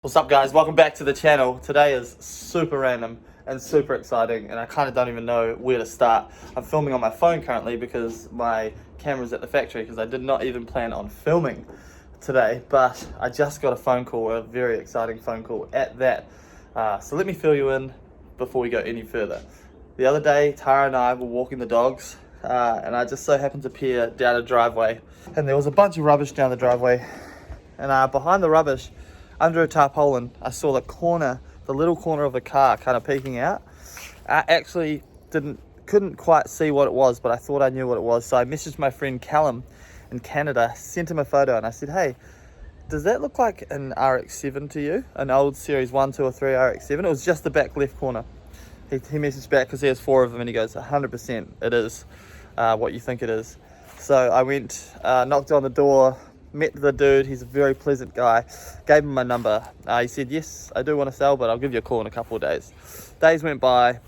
What's up guys, welcome back to the channel. Today is super random and super exciting and I kind of don't even know where to start. I'm filming on my phone currently because my camera's at the factory because I did not even plan on filming today, but I just got a phone call, a very exciting phone call at that. So let me fill you in before we go any further. The other day, Tara and I were walking the dogs and I just so happened to peer down a driveway and there was a bunch of rubbish down the driveway and behind the rubbish, under a tarpaulin, I saw the little corner of the car kind of peeking out. I actually couldn't quite see what it was, but I thought I knew what it was. So I messaged my friend Callum in Canada, sent him a photo, and I said, hey, does that look like an RX7 to you? An old Series 1, 2 or 3 RX7? It was just the back left corner. He messaged back because he has 4 of them and he goes, 100% it is what you think it is. So I went, knocked on the door, met the dude. He's a very pleasant guy, gave him my number. He said, yes, I do want to sell, but I'll give you a call in a couple of days. Days went by,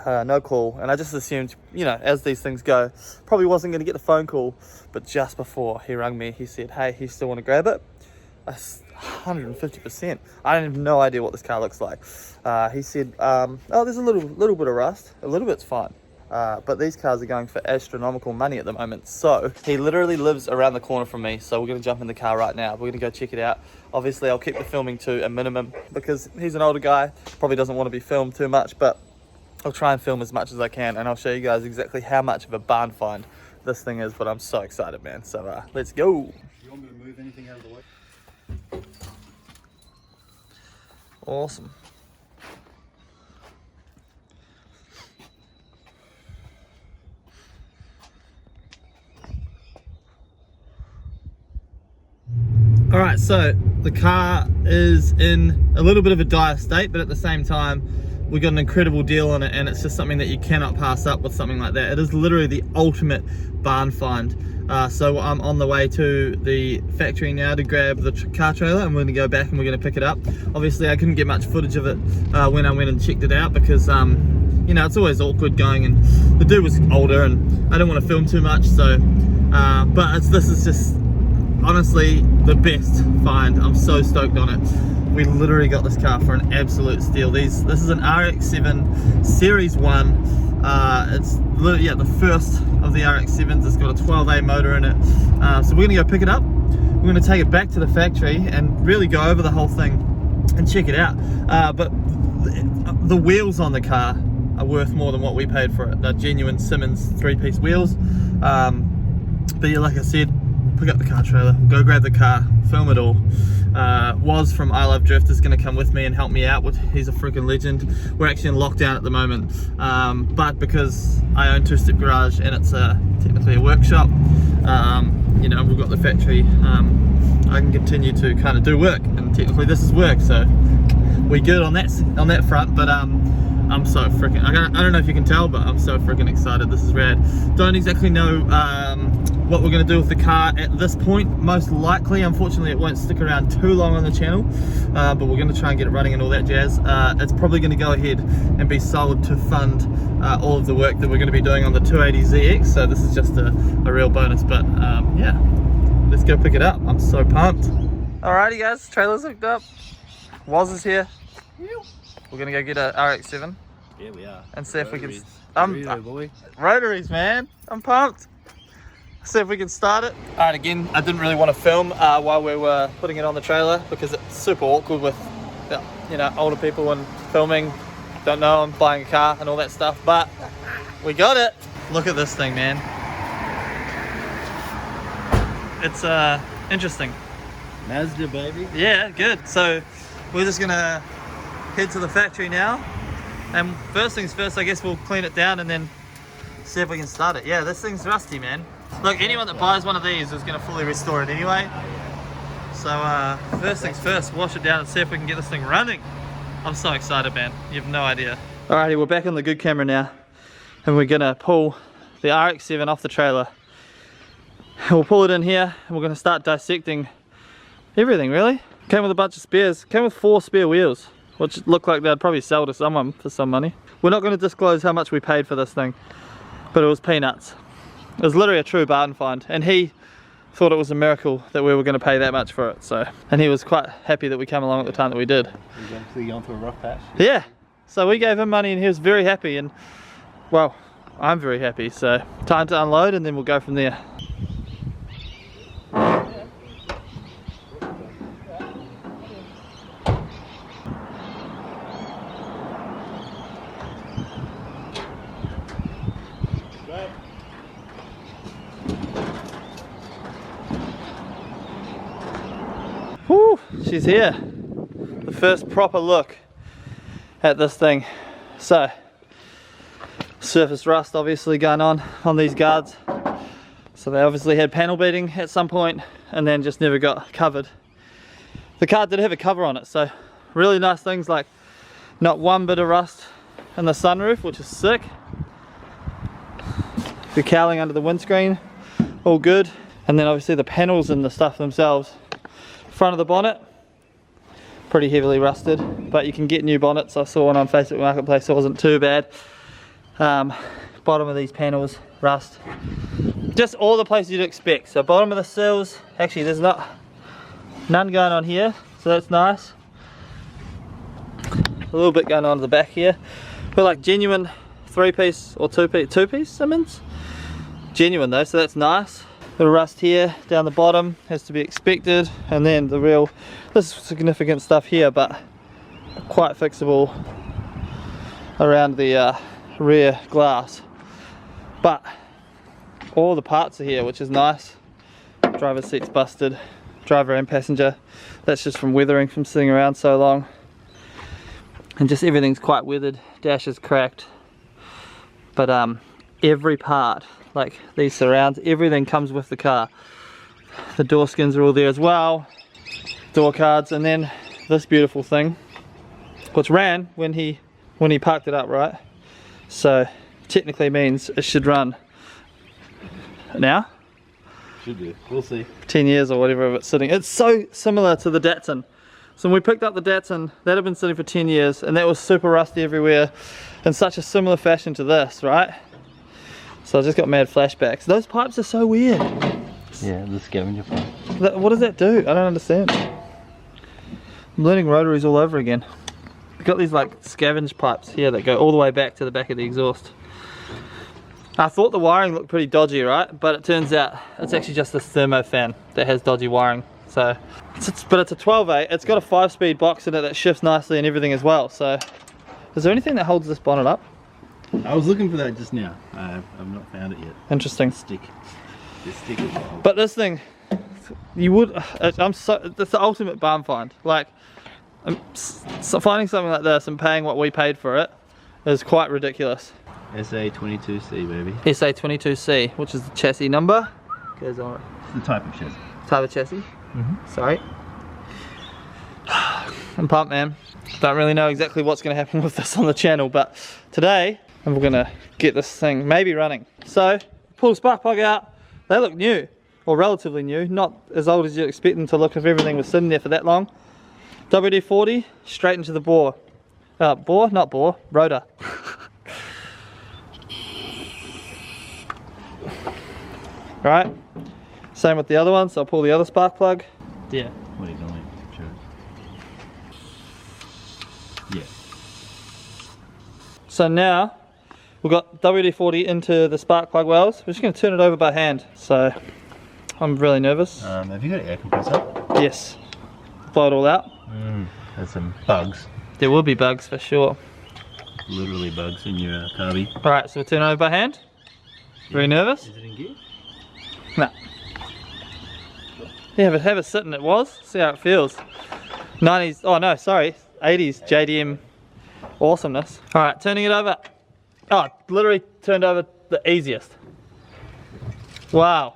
no call, and I just assumed, you know, as these things go, probably wasn't going to get the phone call, but just before he rang me, he said, hey, you still want to grab it? 150%. I have no idea what this car looks like. He said, oh, there's a little bit of rust, a little bit's fine. But these cars are going for astronomical money at the moment. So he literally lives around the corner from me, so we're going to jump in the car right now. We're going to go check it out. Obviously I'll keep the filming to a minimum because he's an older guy, probably doesn't want to be filmed too much, but I'll try and film as much as I can and I'll show you guys exactly how much of a barn find this thing is. But I'm so excited, man. So let's go. You want me to move anything out of the way? Awesome. Alright, so the car is in a little bit of a dire state, but at the same time we got an incredible deal on it and it's just something that you cannot pass up with something like that. It is literally the ultimate barn find. So I'm on the way to the factory now to grab the car trailer and we're going to go back and we're going to pick it up. Obviously I couldn't get much footage of it when I went and checked it out because you know, it's always awkward going, and the dude was older and I don't want to film too much, so but this is just honestly the best find. I'm so stoked on it. We literally got this car for an absolute steal. This is an RX7 Series 1. It's literally the first of the RX7s. It's got a 12A motor in it. So we're gonna go pick it up. We're gonna take it back to the factory and really go over the whole thing and check it out. But the wheels on the car are worth more than what we paid for it. They're genuine Simmons 3-piece wheels. But yeah, like I said, pick up the car trailer, go grab the car, film it all. Was from I Love Drift is going to come with me and help me out. He's a freaking legend. We're actually in lockdown at the moment, but because I own Two Step Garage and it's technically a workshop, you know, we've got the factory, I can continue to kind of do work, and technically this is work, so we good on that front. But I'm so freaking, I don't know if you can tell, but I'm so freaking excited. This is rad. Don't exactly know what we're going to do with the car at this point. Most likely, unfortunately, it won't stick around too long on the channel, but we're going to try and get it running and all that jazz. It's probably going to go ahead and be sold to fund all of the work that we're going to be doing on the 280ZX, so this is just a real bonus. But yeah, let's go pick it up. I'm so pumped. Alrighty guys, trailer's hooked up. Woz is here. We're going to go get a RX7. Yeah, we are. And see if we can... boy. Rotaries, man. I'm pumped. See if we can start it. Alright, again, I didn't really want to film while we were putting it on the trailer because it's super awkward with, you know, older people and filming. Don't know I'm buying a car and all that stuff, but we got it. Look at this thing, man. It's interesting. Mazda, baby. Yeah, good. So we're just gonna head to the factory now, and first things first, I guess we'll clean it down and then see if we can start it. Yeah, this thing's rusty, man. Look, anyone that buys one of these is going to fully restore it anyway. So first things first, wash it down and see if we can get this thing running. I'm so excited, man. You have no idea. Alrighty, we're back on the good camera now, and we're going to pull the RX7 off the trailer. We'll pull it in here and we're going to start dissecting everything, really. Came with a bunch of spares. Came with 4 spare wheels, which look like they'd probably sell to someone for some money. We're not going to disclose how much we paid for this thing, but it was peanuts. It was literally a true barn find, and he thought it was a miracle that we were going to pay that much for it. So, and he was quite happy that we came along at the time that we did. He's obviously gone through a rough patch. Yeah, so we gave him money and he was very happy, and well, I'm very happy. So time to unload and then we'll go from there. Whew, she's here. The first proper look at this thing. So, surface rust obviously going on these guards. So they obviously had panel beating at some point and then just never got covered. The car did have a cover on it, so really nice things like not one bit of rust in the sunroof, which is sick. The cowling under the windscreen, all good. And then obviously the panels and the stuff themselves. Front of the bonnet, pretty heavily rusted, but you can get new bonnets. I saw one on Facebook Marketplace, so it wasn't too bad. Bottom of these panels, rust. Just all the places you'd expect. So bottom of the sills, actually there's none going on here, so that's nice. A little bit going on at the back here, but like genuine 3-piece or 2-piece Simmons. Genuine though, so that's nice. Little rust here down the bottom, has to be expected, and then this is significant stuff here, but quite fixable around the rear glass. But all the parts are here, which is nice. Driver's seat's busted, driver and passenger. That's just from weathering, from sitting around so long. And just everything's quite weathered. Dash is cracked, but every part, like these surrounds, everything comes with the car. The door skins are all there as well, door cards, and then this beautiful thing, which ran when he parked it up, right? So technically means it should run now. Should do. We'll see. 10 years or whatever of it sitting. It's so similar to the Datsun. So when we picked up the Datsun, that had been sitting for 10 years, and that was super rusty everywhere in such a similar fashion to this, right? So I just got mad flashbacks. Those pipes are so weird. Yeah, the scavenger pipe. What does that do? I don't understand. I'm learning rotaries all over again. We've got these like scavenge pipes here that go all the way back to the back of the exhaust. I thought the wiring looked pretty dodgy, right? But it turns out it's actually just this thermo fan that has dodgy wiring. So, but it's a 12A. It's got a 5-speed box in it that shifts nicely and everything as well. So, is there anything that holds this bonnet up? I was looking for that just now. I've not found it yet. Interesting. Stick. The stick is wild. But this thing, you would. It's the ultimate barn find. Like, so finding something like this and paying what we paid for it is quite ridiculous. SA22C, baby. SA22C, which is the chassis number. Goes on. It's the type of chassis. Type of chassis. Sorry. I'm pumped, man. Don't really know exactly what's going to happen with this on the channel, but today we're going to get this thing maybe running. So, pull the spark plug out. They look new, or relatively new, not as old as you'd expect them to look if everything was sitting there for that long. WD-40 straight into the bore. Not bore, rotor. Right, same with the other one, so I'll pull the other spark plug. Yeah. What are you doing? Sure. Yeah. So now we've got WD-40 into the spark plug wells. We're just going to turn it over by hand. So I'm really nervous. Have you got an air compressor? Yes. Blow it all out. There's some bugs. There will be bugs for sure. Literally bugs in your carby. Alright, so we'll turn it over by hand. Very nervous? Is it in gear? No. Yeah, but have a sit and it was. See how it feels. 90s, oh no, sorry. 80s JDM awesomeness. Alright, turning it over. Oh, literally turned over the easiest. Wow.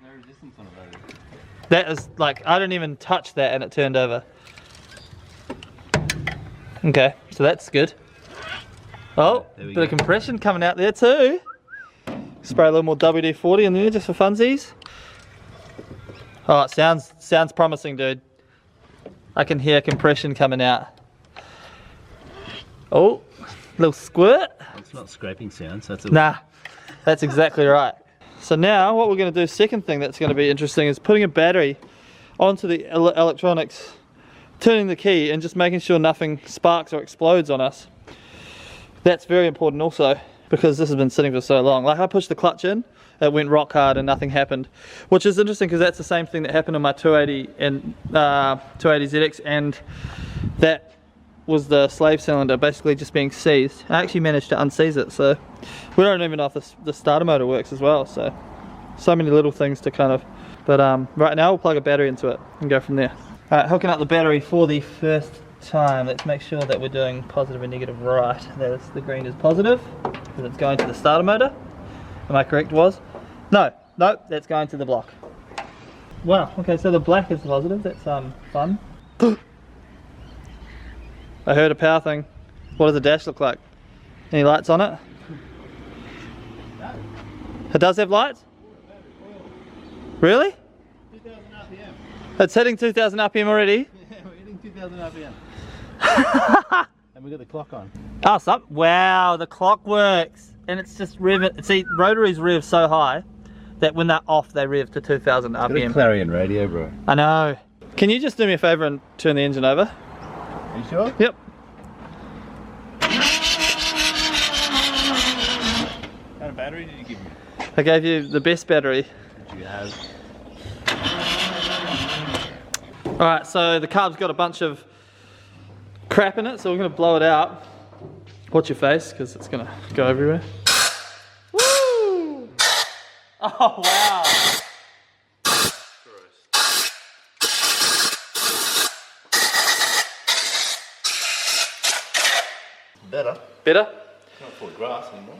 There's no resistance on it though. That is like, I didn't even touch that and it turned over. Okay, so that's good. Oh, bit of compression coming out there too. Spray a little more WD-40 in there just for funsies. Oh, it sounds promising, dude. I can hear compression coming out. Oh, little squirt. It's not scraping sounds, that's a... Nah, that's exactly right. So now what we're going to do, second thing that's going to be interesting, is putting a battery onto the electronics, turning the key and just making sure nothing sparks or explodes on us. That's very important also, because this has been sitting for so long. Like, I pushed the clutch in, it went rock hard and nothing happened, which is interesting because that's the same thing that happened in my 280 and 280ZX, and that was the slave cylinder basically just being seized. I actually managed to unseize it, so we don't even know if the starter motor works as well. So many little things to kind of, but right now we'll plug a battery into it and go from there. Alright, hooking up the battery for the first time. Let's make sure that we're doing positive and negative right. That is, the green is positive because it's going to the starter motor. Am I correct, was? No, that's going to the block. Wow, okay, so the black is positive. That's fun. I heard a power thing. What does the dash look like? Any lights on it? It does have lights? Really? 2000 RPM. It's hitting 2000 RPM already? Yeah, we're hitting 2000 RPM. And we got the clock on. Oh, stop. Wow, the clock works. And it's just revving. See, rotaries rev so high that when they're off, they rev to 2000 Got a RPM. Clarion radio, bro. I know. Can you just do me a favor and turn the engine over? Are you sure? Yep. What kind of battery did you give me? I gave you the best battery. Did you have? Alright, so the carb's got a bunch of crap in it, so we're going to blow it out. Watch your face, because it's going to go everywhere. Woo! Oh, wow. Better. Better? Not for grass anymore.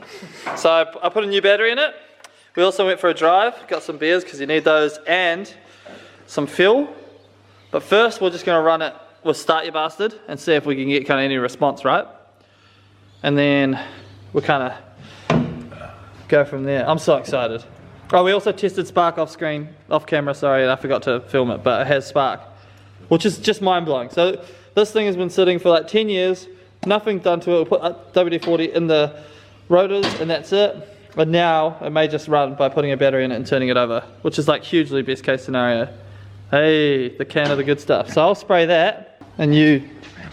So I put a new battery in it. We also went for a drive, got some beers because you need those, and some fuel. But first we're just going to run it with Start Your Bastard and see if we can get kind of any response, right? And then we'll kind of go from there. I'm so excited. Oh, we also tested Spark off camera, sorry, and I forgot to film it, but it has Spark, which is just mind-blowing. So this thing has been sitting for like 10 years, nothing done to it. We'll put WD-40 in the rotors and that's it. But now it may just run by putting a battery in it and turning it over, which is like hugely best case scenario. Hey, the can of the good stuff. So I'll spray that and you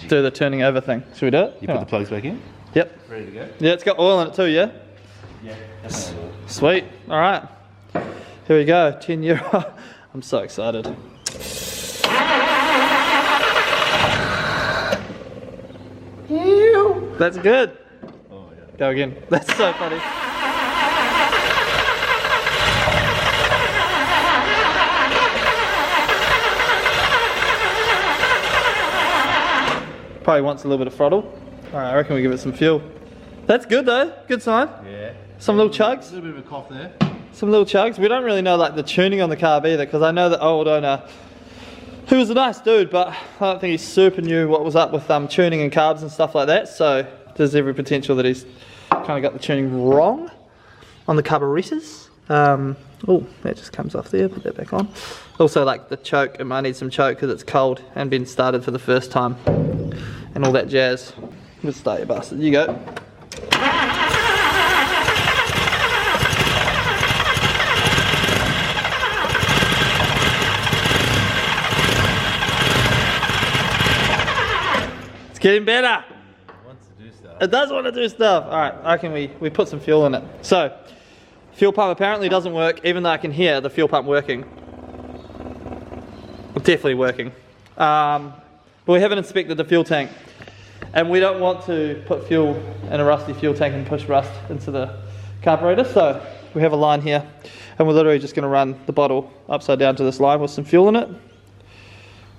do the turning over thing. Should we do it? You put the plugs back in? Yep. Ready to go? Yeah, it's got oil in it too, yeah? Yeah, definitely. Sweet. Alright. Here we go. 10-year. I'm so excited. That's good. Oh, yeah. Go again. That's so funny. Probably wants a little bit of throttle. Alright, I reckon we give it some fuel. That's good though. Good sign. Yeah. Some little chugs. A little bit of a cough there. Some little chugs. We don't really know like the tuning on the carb either, because I know the old owner, who was a nice dude, but I don't think he super knew what was up with tuning and carbs and stuff like that. So there's every potential that he's kind of got the tuning wrong on the carburetors. Oh, that just comes off there. Put that back on. Also, like the choke, it might need some choke because it's cold and been started for the first time, and all that jazz. Let's start your bastard. You go. It's getting better. It wants to do stuff. It does want to do stuff. Alright, I reckon we put some fuel in it. So, fuel pump apparently doesn't work, even though I can hear the fuel pump working. Definitely working. But we haven't inspected the fuel tank. And we don't want to put fuel in a rusty fuel tank and push rust into the carburetor. So, we have a line here. And we're literally just going to run the bottle upside down to this line with some fuel in it.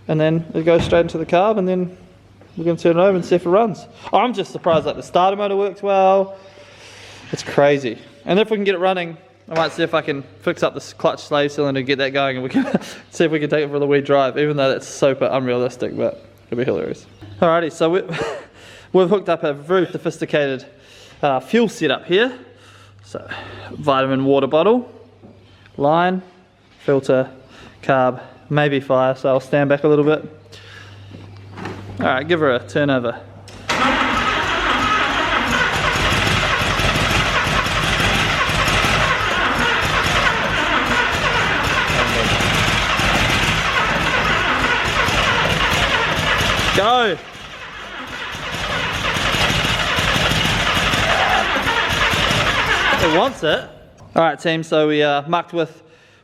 And then it goes straight into the carb, and then we're going to turn it over and see if it runs. I'm just surprised like the starter motor works well. It's crazy. And if we can get it running, I might see if I can fix up this clutch slave cylinder and get that going, and we can see if we can take it for the wee drive, even though that's super unrealistic, but it'll be hilarious. Alrighty, so we've hooked up a very sophisticated fuel setup here. So, vitamin water bottle, line, filter, carb, maybe fire, so I'll stand back a little bit. Alright, give her a turn over. Go! It wants it. Alright team, so we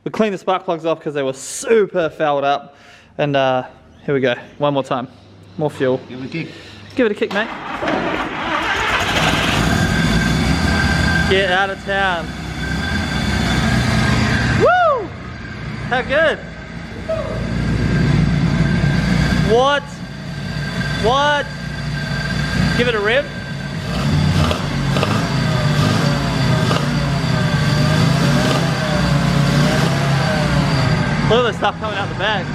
we cleaned the spark plugs off because they were super fouled up. And here we go, one more time. More fuel. Give it a kick. Give it a kick, mate. Get out of town. Woo! How good? What? What? Give it a rev. Look at the stuff coming out the bag.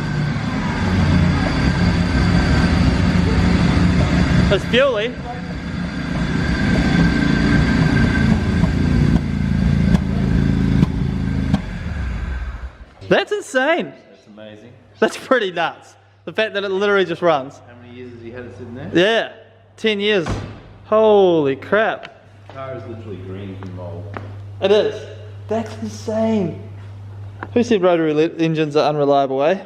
It's fuely. That's insane. That's amazing. That's pretty nuts. The fact that it literally just runs. How many years has he had it sitting there? Yeah, 10 years. Holy crap. The car is literally green from mold. It is. That's insane. Who said rotary engines are unreliable, eh?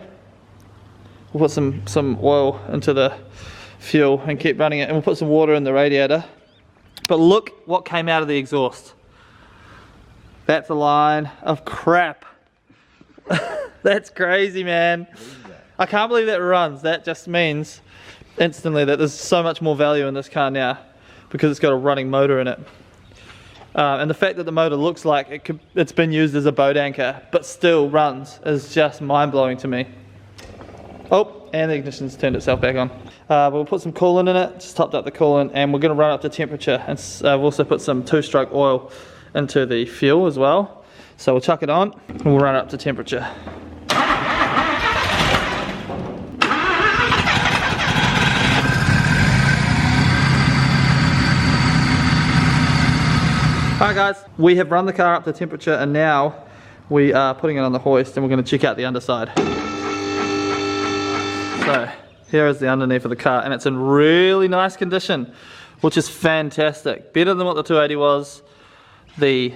We'll put some oil into the fuel and keep running it, and we'll put some water in the radiator. But look what came out of the exhaust. That's a line of crap. That's crazy, man. I can't believe that runs. That just means instantly that there's so much more value in this car now because it's got a running motor in it. And the fact that the motor looks like it's been used as a boat anchor but still runs is just mind-blowing to me. Oh, and the ignition's turned itself back on. We'll put some coolant in it, just topped up the coolant, and we're going to run up to temperature. And we'll also put some two-stroke oil into the fuel as well. So we'll chuck it on and we'll run it up to temperature. Alright guys, we have run the car up to temperature and now we are putting it on the hoist and we're going to check out the underside. So here is the underneath of the car and it's in really nice condition, which is fantastic. Better than what the 280 was. The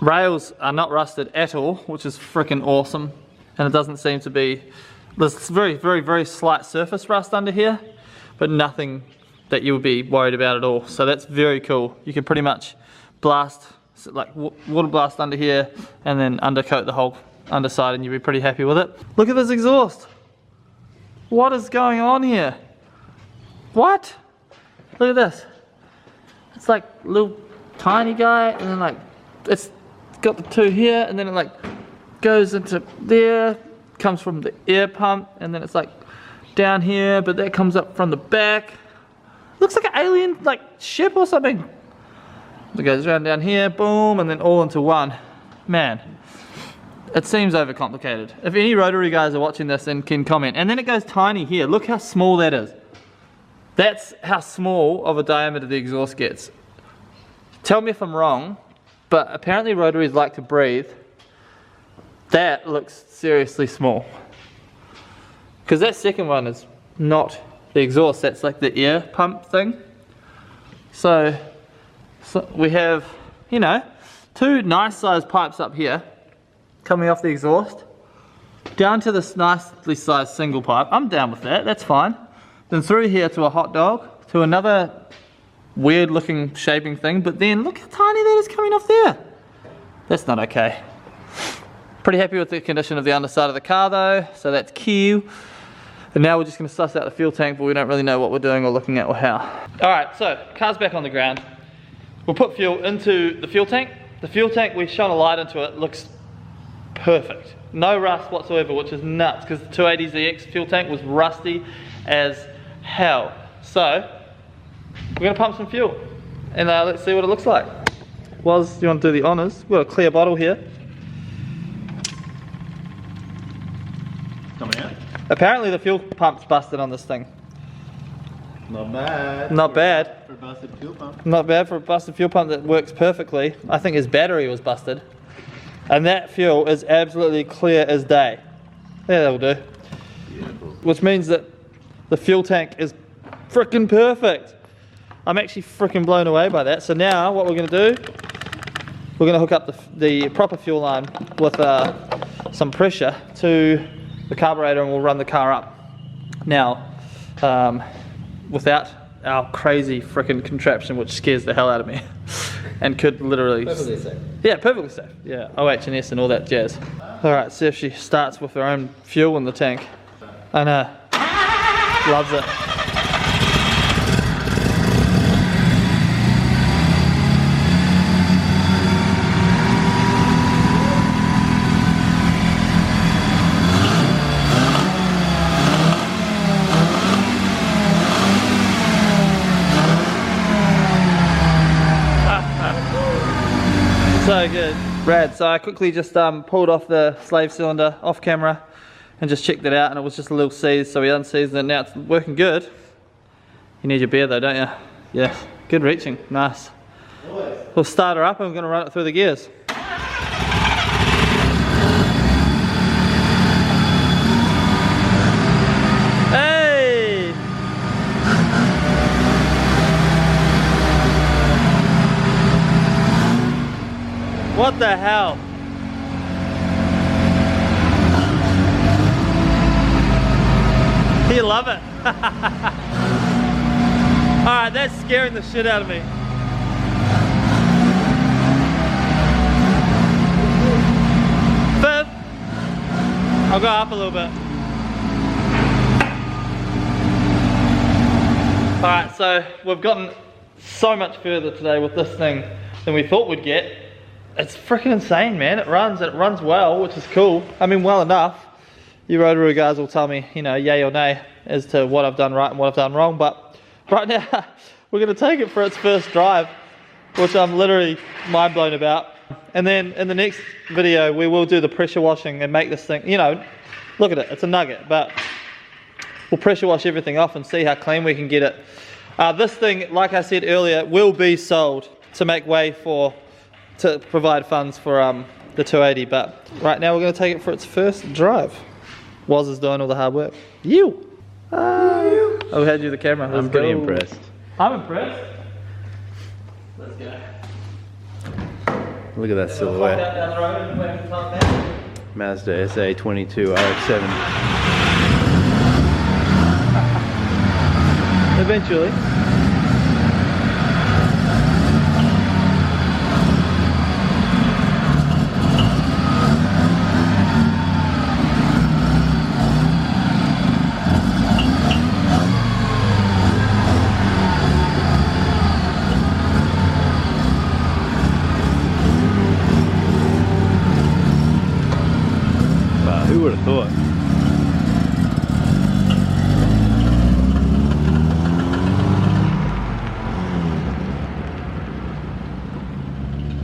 rails are not rusted at all, which is freaking awesome. And it doesn't seem to be, there's very slight surface rust under here, but nothing that you would be worried about at all. So that's very cool. You can pretty much blast, like water blast under here and then undercoat the whole underside and you'll be pretty happy with it. Look at this exhaust. What is going on here? What? Look at this. It's like a little tiny guy and then like, it's got the two here and then it like goes into there, comes from the air pump and then it's like down here, but that comes up from the back. Looks like an alien like ship or something. It goes around down here, boom, and then all into one. Man, it seems overcomplicated. If any rotary guys are watching this and can comment. And then it goes tiny here. Look how small that is. That's how small of a diameter the exhaust gets. Tell me if I'm wrong, but apparently rotaries like to breathe. That looks seriously small. Because that second one is not the exhaust, that's like the air pump thing. So we have, you know, two nice sized pipes up here coming off the exhaust down to this nicely sized single pipe. I'm down with that, that's fine. Then through here to a hot dog, to another weird looking shaping thing, but then look how tiny that is coming off there. That's not okay. Pretty happy with the condition of the underside of the car though, so that's cute. And now we're just going to suss out the fuel tank, but we don't really know what we're doing or looking at or how. Alright, so car's back on the ground. We'll put fuel into the fuel tank. The fuel tank, we shone a light into it, looks perfect. No rust whatsoever, which is nuts, because the 280ZX fuel tank was rusty as hell. So, we're going to pump some fuel, and let's see what it looks like. Woz, you want to do the honours? We've got a clear bottle here. Coming out. Apparently the fuel pump's busted on this thing. Not bad. Not bad. For a busted fuel pump. Not bad for a busted fuel pump that works perfectly. I think his battery was busted. And that fuel is absolutely clear as day. Yeah, that'll do. Beautiful. Which means that the fuel tank is freaking perfect. I'm actually freaking blown away by that. So now what we're going to do, we're going to hook up the proper fuel line with some pressure to the carburetor and we'll run the car up. Now, without our crazy freaking contraption, which scares the hell out of me, and could literally... Perfectly safe. Yeah, perfectly safe. Yeah, OH&S and all that jazz. Alright, see if she starts with her own fuel in the tank. I know. Loves it. So good. Rad. So I quickly just pulled off the slave cylinder off camera and just checked it out, and it was just a little seized, so we unseized it. Now it's working good. You need your beer though, don't you? Yeah. Good reaching. Nice. We'll start her up and we're going to run it through the gears. Hey! What the hell? You love it. Alright, that's scaring the shit out of me. Fifth. I'll go up a little bit. Alright, so we've gotten so much further today with this thing than we thought we'd get. It's freaking insane, man. It runs well, which is cool. I mean, well enough. You rotary guys will tell me, you know, yay or nay as to what I've done right and what I've done wrong. But right now, we're going to take it for its first drive, which I'm literally mind blown about. And then in the next video, we will do the pressure washing and make this thing, you know, look at it. It's a nugget, but we'll pressure wash everything off and see how clean we can get it. This thing, like I said earlier, will be sold to make way to provide funds for the 280. But right now, we're going to take it for its first drive. Woz is doing all the hard work. You! I'll hand you the camera. Let's I'm pretty go. impressed. I'm impressed. Let's go. Look at that silhouette. Mazda SA22 RX7. Eventually. Who would have thought?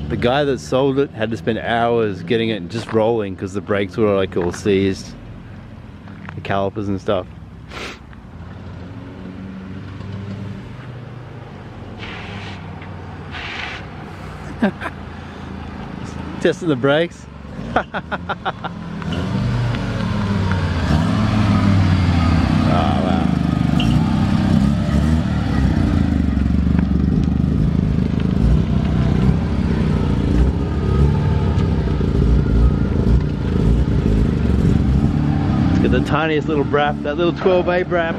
The guy that sold it had to spend hours getting it just rolling because the brakes were like all seized, the calipers and stuff. Testing the brakes. The tiniest little brap, that little 12A brap.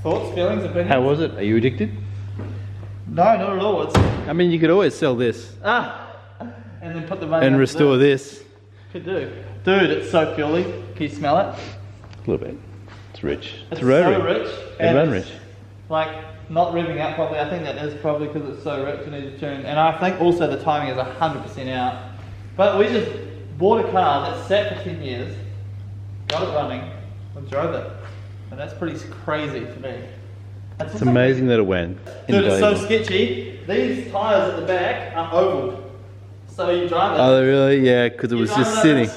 Thoughts, feelings, opinions? How was it? Are you addicted? No, not at all. It's I mean, you could always sell this and then put the money and into restore this. Could do. Dude, it's so fuely. Can you smell it? A little bit. It's rich. It's rotary. so rich. They And run it's, rich. like, not revving out properly. I think that is probably because it's so rich and need to tune. And I think also the timing is 100% out. But we just bought a car that sat for 10 years, got it running, and drove it. And that's pretty crazy to me. It's amazing that it went. Dude, it's so Invaluable. sketchy. These tyres at the back are oval. So you drive it. Oh, really? Yeah, because it was you drive just it sitting. like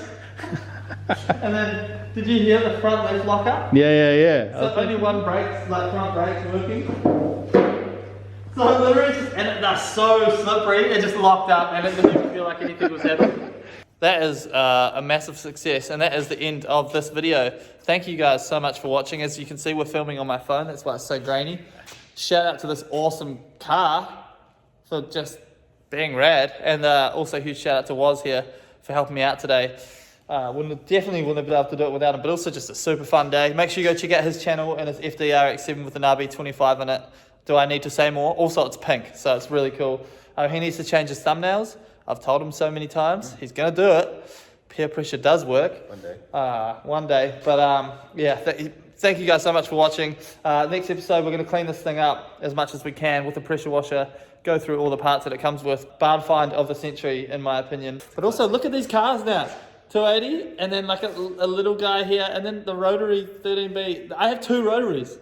this. And then, did you hear the front left lock up? Yeah. So only one brake's, like front brake's working. So literally just, and they're so slippery, it just locked up and it didn't even feel like anything was happening. That is a massive success, and that is the end of this video. Thank you guys so much for watching. As you can see, we're filming on my phone, that's why it's so grainy. Shout out to this awesome car for just being rad, and also huge shout out to Woz here for helping me out today. Definitely wouldn't have been able to do it without him, but also just a super fun day. Make sure you go check out his channel and his FD RX7 with an RB25 in it. Do I need to say more? Also, it's pink, so it's really cool. He needs to change his thumbnails. I've told him so many times. He's going to do it. Peer pressure does work. One day. But yeah, thank you guys so much for watching. Next episode, we're going to clean this thing up as much as we can with a pressure washer. Go through all the parts that it comes with. Barn find of the century, in my opinion. But also, look at these cars now. 280, and then like a little guy here, and then the rotary 13B. I have 2 rotaries.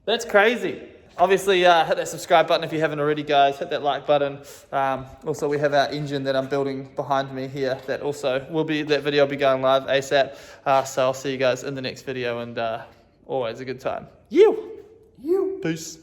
That's crazy. Obviously, hit that subscribe button if you haven't already, guys. Hit that like button. Also, we have our engine that I'm building behind me here. That video will be going live ASAP. So I'll see you guys in the next video, and always a good time. You. Peace.